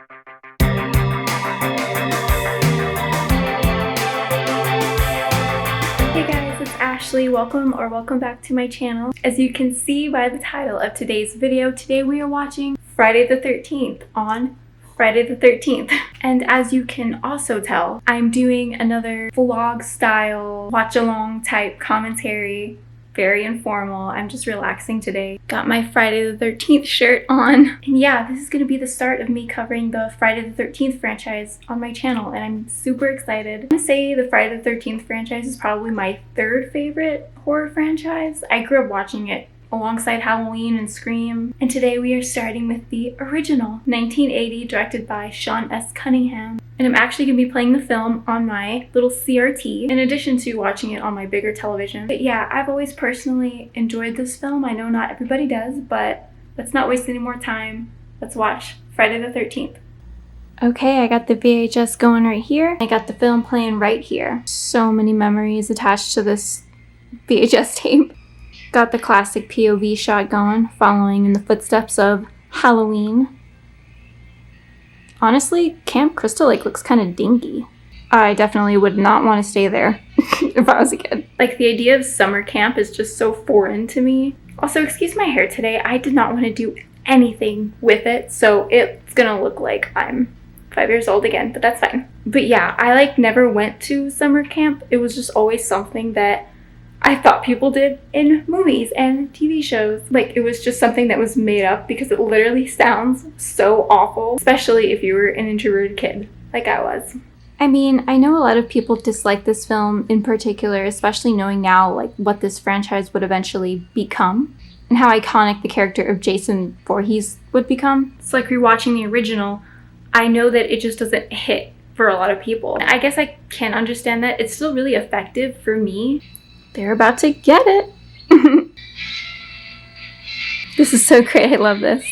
Hey guys, it's Ashley. Welcome back to my channel. As you can see by the title of today's video, today we are watching Friday the 13th on Friday the 13th. And as you can also tell, I'm doing another vlog style, watch along type commentary. Very informal. I'm just relaxing today. Got my Friday the 13th shirt on. And yeah, this is going to be the start of me covering the Friday the 13th franchise on my channel, and I'm super excited. I'm going to say the Friday the 13th franchise is probably my third favorite horror franchise. I grew up watching it alongside Halloween and Scream. And today we are starting with the original, 1980, directed by Sean S. Cunningham. And I'm actually going to be playing the film on my little CRT, in addition to watching it on my bigger television. But yeah, I've always personally enjoyed this film. I know not everybody does, but let's not waste any more time. Let's watch Friday the 13th. Okay, I got the VHS going right here. I got the film playing right here. So many memories attached to this VHS tape. Got the classic POV shot going, following in the footsteps of Halloween. Honestly, Camp Crystal Lake looks kind of dinky. I definitely would not want to stay there if I was a kid. Like, the idea of summer camp is just so foreign to me. Also, excuse my hair today. I did not want to do anything with it, so it's gonna look like I'm 5 years old again, but that's fine. But yeah, I never went to summer camp. It was just always something that I thought people did in movies and TV shows. It was just something that was made up because it literally sounds so awful, especially if you were an introverted kid like I was. I mean, I know a lot of people dislike this film in particular, especially knowing now what this franchise would eventually become and how iconic the character of Jason Voorhees would become. It's like rewatching the original. I know that it just doesn't hit for a lot of people. I guess I can understand that. It's still really effective for me. They're about to get it. This is so great. I love this.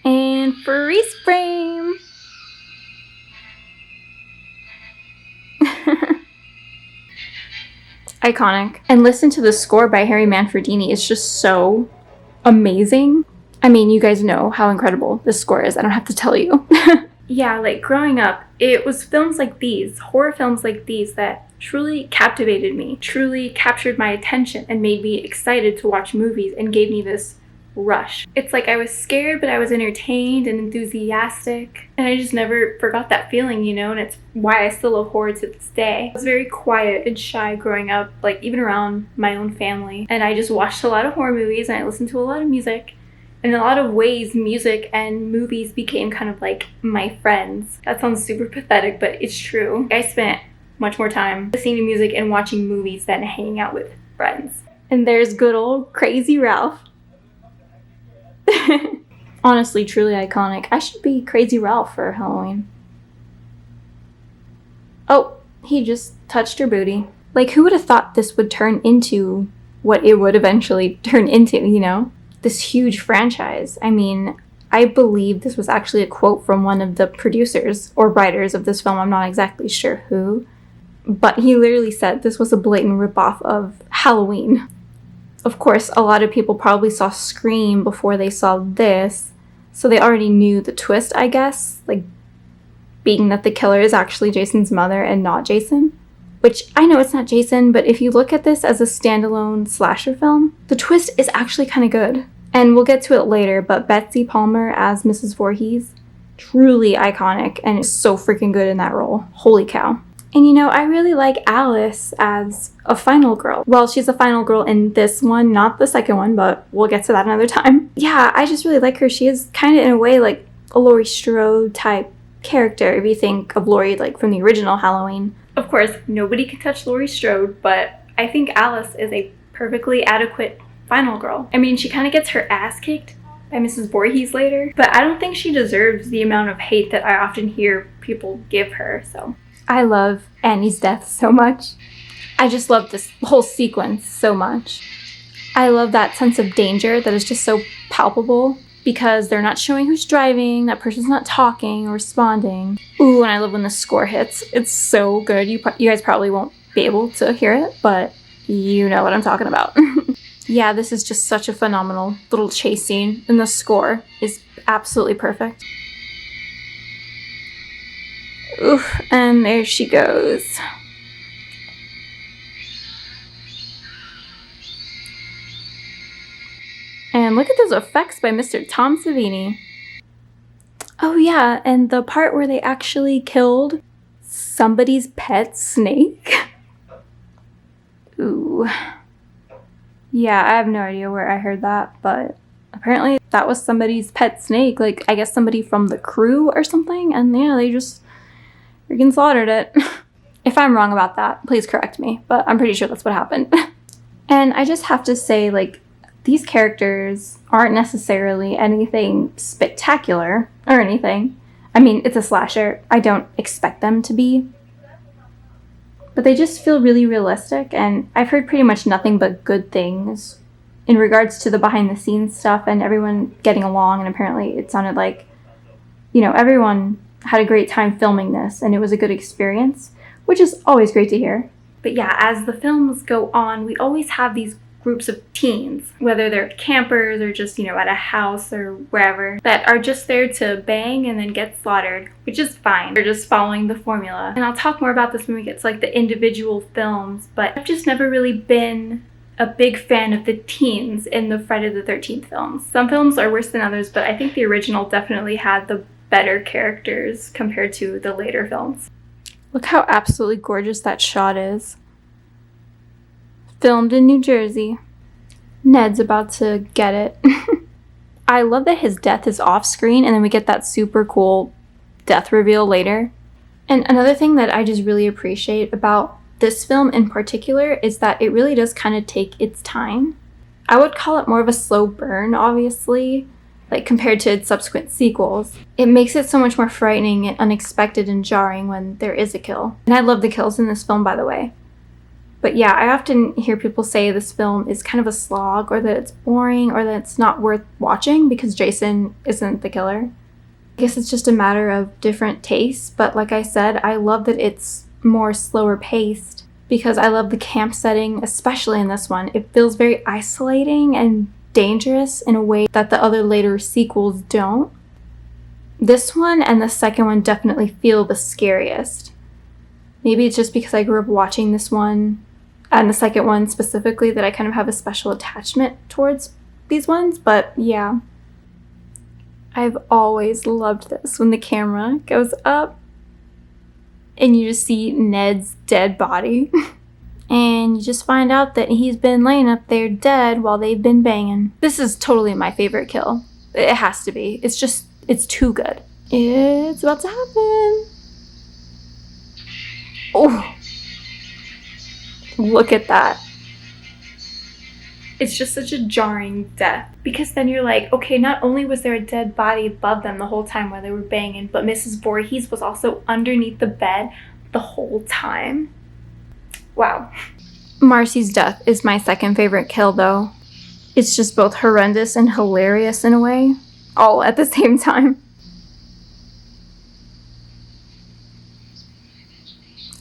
And freeze frame. Iconic. And listen to the score by Harry Manfredini. It's just so amazing. I mean, you guys know how incredible this score is. I don't have to tell you. Yeah, growing up, it was films like these, horror films like these, that truly captivated me, truly captured my attention, and made me excited to watch movies and gave me this rush. It's like I was scared, but I was entertained and enthusiastic, and I just never forgot that feeling, and it's why I still love horror to this day. I was very quiet and shy growing up, even around my own family, and I just watched a lot of horror movies, and I listened to a lot of music. In a lot of ways, music and movies became kind of like my friends. That sounds super pathetic, but it's true. I spent much more time listening to music and watching movies than hanging out with friends. And there's good old Crazy Ralph. Honestly, truly iconic. I should be Crazy Ralph for Halloween. Oh, he just touched her booty. Who would have thought this would turn into what it would eventually turn into, This huge franchise. I mean, I believe this was actually a quote from one of the producers or writers of this film. I'm not exactly sure who, but he literally said this was a blatant ripoff of Halloween. Of course, a lot of people probably saw Scream before they saw this, so they already knew the twist, I guess, being that the killer is actually Jason's mother and not Jason. Which, I know it's not Jason, but if you look at this as a standalone slasher film, the twist is actually kind of good. And we'll get to it later, but Betsy Palmer as Mrs. Voorhees, truly iconic, and is so freaking good in that role. Holy cow. And I really like Alice as a final girl. Well, she's a final girl in this one, not the second one, but we'll get to that another time. Yeah, I just really like her. She is kind of, in a way, like a Laurie Strode type character, if you think of Laurie, from the original Halloween. Of course, nobody can touch Laurie Strode, but I think Alice is a perfectly adequate final girl. I mean, she kind of gets her ass kicked by Mrs. Voorhees later, but I don't think she deserves the amount of hate that I often hear people give her, so. I love Annie's death so much. I just love this whole sequence so much. I love that sense of danger that is just so palpable because they're not showing who's driving, that person's not talking or responding. Ooh, and I love when the score hits. It's so good. You guys probably won't be able to hear it, but you know what I'm talking about. Yeah, this is just such a phenomenal little chase scene, and the score is absolutely perfect. Oof, and there she goes. And look at those effects by Mr. Tom Savini. Oh yeah, and the part where they actually killed somebody's pet snake. Ooh. Yeah, I have no idea where I heard that, but apparently that was somebody's pet snake. Like, I guess somebody from the crew or something, and yeah, they just freaking slaughtered it. If I'm wrong about that, please correct me, but I'm pretty sure that's what happened. And I just have to say, like, these characters aren't necessarily anything spectacular or anything. I mean, it's a slasher. I don't expect them to be. But they just feel really realistic, and I've heard pretty much nothing but good things in regards to the behind-the-scenes stuff and everyone getting along, and apparently it sounded like, you know, everyone had a great time filming this, and it was a good experience, which is always great to hear. But yeah, as the films go on, we always have these groups of teens, whether they're campers or just, you know, at a house or wherever, that are just there to bang and then get slaughtered, which is fine. They're just following the formula. And I'll talk more about this when we get to like the individual films, but I've just never really been a big fan of the teens in the Friday the 13th films. Some films are worse than others, but I think the original definitely had the better characters compared to the later films. Look how absolutely gorgeous that shot is. Filmed in New Jersey. Ned's about to get it. I love that his death is off screen and then we get that super cool death reveal later. And another thing that I just really appreciate about this film in particular is that it really does kind of take its time. I would call it more of a slow burn, obviously, like compared to its subsequent sequels. It makes it so much more frightening and unexpected and jarring when there is a kill. And I love the kills in this film, by the way. But yeah, I often hear people say this film is kind of a slog, or that it's boring, or that it's not worth watching because Jason isn't the killer. I guess it's just a matter of different tastes, but like I said, I love that it's more slower paced because I love the camp setting, especially in this one. It feels very isolating and dangerous in a way that the other later sequels don't. This one and the second one definitely feel the scariest. Maybe it's just because I grew up watching this one and the second one specifically that I kind of have a special attachment towards these ones, but yeah. I've always loved this when the camera goes up and you just see Ned's dead body and you just find out that he's been laying up there dead while they've been banging. This is totally my favorite kill. It has to be. It's too good. It's about to happen. Oh. Look at that. It's just such a jarring death because then you're like, okay, not only was there a dead body above them the whole time while they were banging, but Mrs. Voorhees was also underneath the bed the whole time. Wow. Marcy's death is my second favorite kill though. It's just both horrendous and hilarious in a way, all at the same time.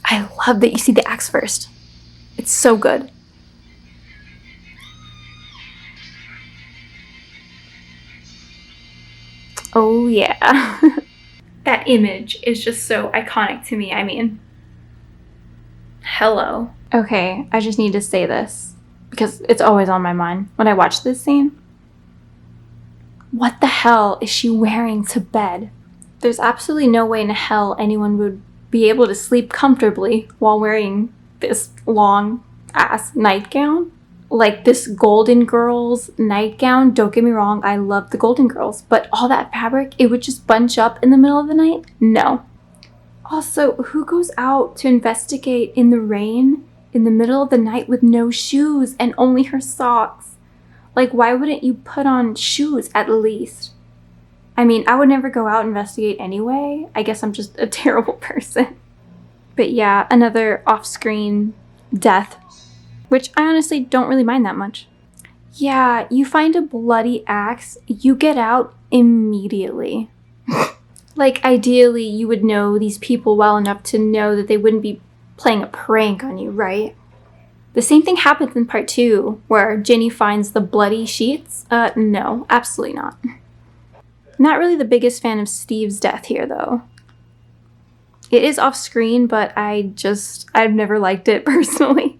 I love that you see the axe first. It's so good. Oh yeah. That image is just so iconic to me. I mean, hello. Okay, I just need to say this because it's always on my mind when I watch this scene. What the hell is she wearing to bed? There's absolutely no way in hell anyone would be able to sleep comfortably while wearing this long ass nightgown. Like this Golden Girls nightgown. Don't get me wrong, I love the Golden Girls, but all that fabric, it would just bunch up in the middle of the night? No. Also, who goes out to investigate in the rain in the middle of the night with no shoes and only her socks? Like, why wouldn't you put on shoes at least? I mean, I would never go out and investigate anyway. I guess I'm just a terrible person. But yeah, another off-screen death, which I honestly don't really mind that much. Yeah, you find a bloody axe, you get out immediately. Like, ideally, you would know these people well enough to know that they wouldn't be playing a prank on you, right? The same thing happens in part 2, where Ginny finds the bloody sheets. No, absolutely not. Not really the biggest fan of Steve's death here, though. It is off screen, but I've never liked it personally.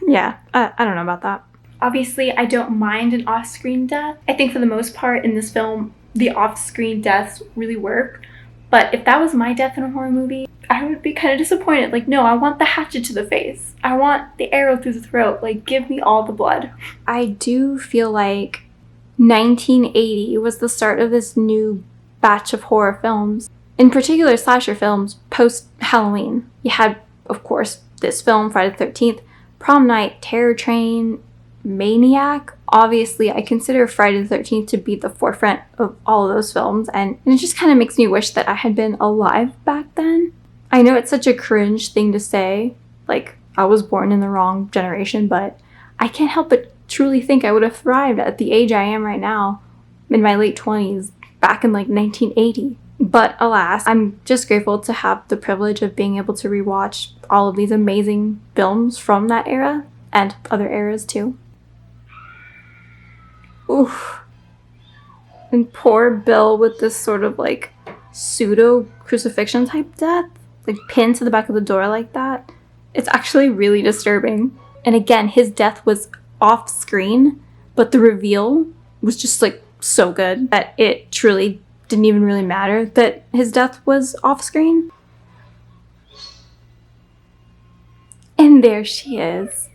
Yeah, I don't know about that. Obviously, I don't mind an off-screen death. I think for the most part in this film, the off-screen deaths really work. But if that was my death in a horror movie, I would be kind of disappointed. Like, no, I want the hatchet to the face. I want the arrow through the throat. Like, give me all the blood. I do feel like 1980 was the start of this new batch of horror films. In particular, slasher films post-Halloween. You had, of course, this film, Friday the 13th, Prom Night, Terror Train, Maniac. Obviously, I consider Friday the 13th to be the forefront of all of those films, and it just kind of makes me wish that I had been alive back then. I know it's such a cringe thing to say, like, I was born in the wrong generation, but I can't help but truly think I would have thrived at the age I am right now, in my late 20s, back in, like, 1980. But alas, I'm just grateful to have the privilege of being able to rewatch all of these amazing films from that era, and other eras too. Oof. And poor Bill with this sort of like pseudo crucifixion type death, like pinned to the back of the door like that. It's actually really disturbing. And again, his death was off screen, but the reveal was just like so good that it truly didn't even really matter that his death was off screen. And there she is.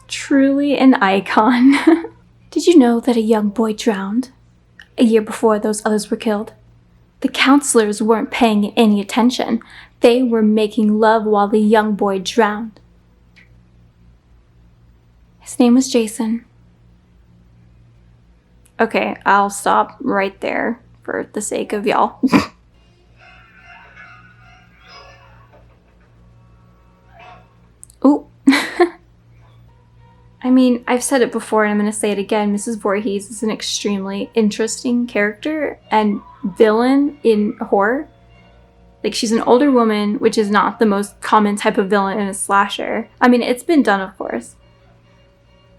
Truly an icon. Did you know that a young boy drowned a year before those others were killed? The counselors weren't paying any attention. They were making love while the young boy drowned. His name was Jason. Okay, I'll stop right there for the sake of y'all. Ooh. I mean, I've said it before and I'm going to say it again. Mrs. Voorhees is an extremely interesting character and villain in horror. Like, she's an older woman, which is not the most common type of villain in a slasher. I mean, it's been done, of course.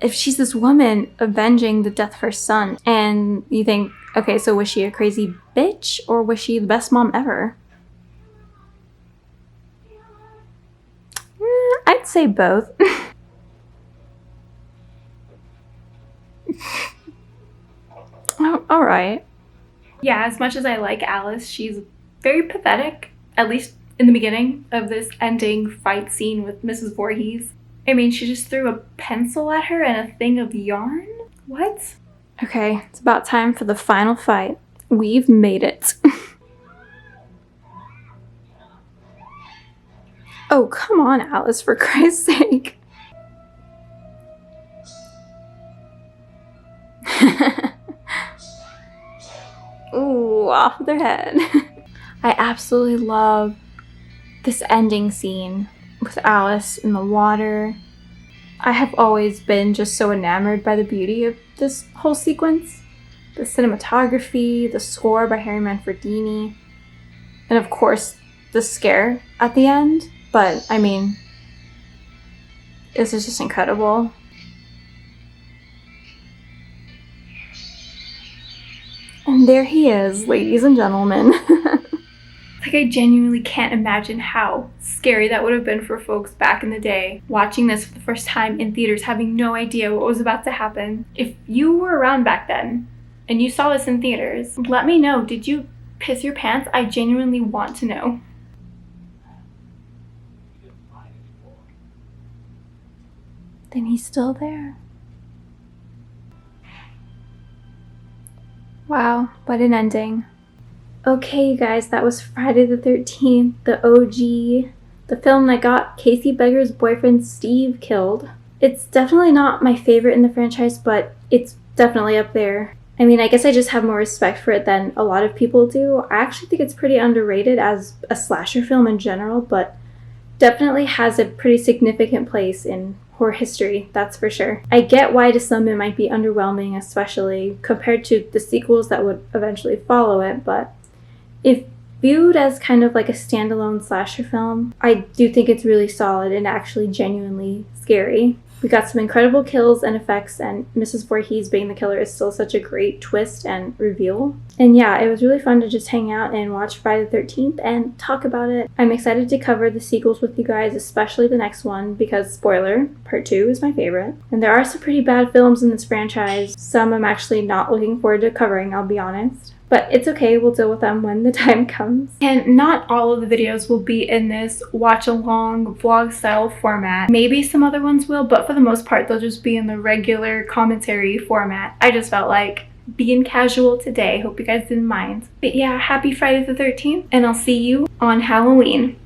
If she's this woman avenging the death of her son, and you think, okay, so was she a crazy bitch or was she the best mom ever? I'd say both. Oh, all right. Yeah, as much as I like Alice, she's very pathetic, at least in the beginning of this ending fight scene with Mrs. Voorhees. I mean, she just threw a pencil at her and a thing of yarn? What? Okay, it's about time for the final fight. We've made it. Oh, come on, Alice, for Christ's sake. Ooh, off their head. I absolutely love this ending scene with Alice in the water. I have always been just so enamored by the beauty of this whole sequence. The cinematography, the score by Harry Manfredini, and of course, the scare at the end. But, I mean, this is just incredible. And there he is, ladies and gentlemen. Like, I genuinely can't imagine how scary that would have been for folks back in the day, watching this for the first time in theaters, having no idea what was about to happen. If you were around back then, and you saw this in theaters, let me know. Did you piss your pants? I genuinely want to know. Then he's still there. Wow, what an ending. Okay, you guys, that was Friday the 13th, the OG, the film that got Casey Beggar's boyfriend Steve killed. It's definitely not my favorite in the franchise, but it's definitely up there. I mean, I guess I just have more respect for it than a lot of people do. I actually think it's pretty underrated as a slasher film in general, but definitely has a pretty significant place in horror history, that's for sure. I get why to some it might be underwhelming, especially compared to the sequels that would eventually follow it, but if viewed as kind of like a standalone slasher film, I do think it's really solid and actually genuinely scary. We got some incredible kills and effects, and Mrs. Voorhees being the killer is still such a great twist and reveal. And yeah, it was really fun to just hang out and watch Friday the 13th and talk about it. I'm excited to cover the sequels with you guys, especially the next one, because spoiler, part 2 is my favorite. And there are some pretty bad films in this franchise. Some I'm actually not looking forward to covering, I'll be honest. But it's okay, we'll deal with them when the time comes. And not all of the videos will be in this watch-along vlog-style format. Maybe some other ones will, but for the most part, they'll just be in the regular commentary format. I just felt like being casual today. Hope you guys didn't mind. But yeah, happy Friday the 13th, and I'll see you on Halloween.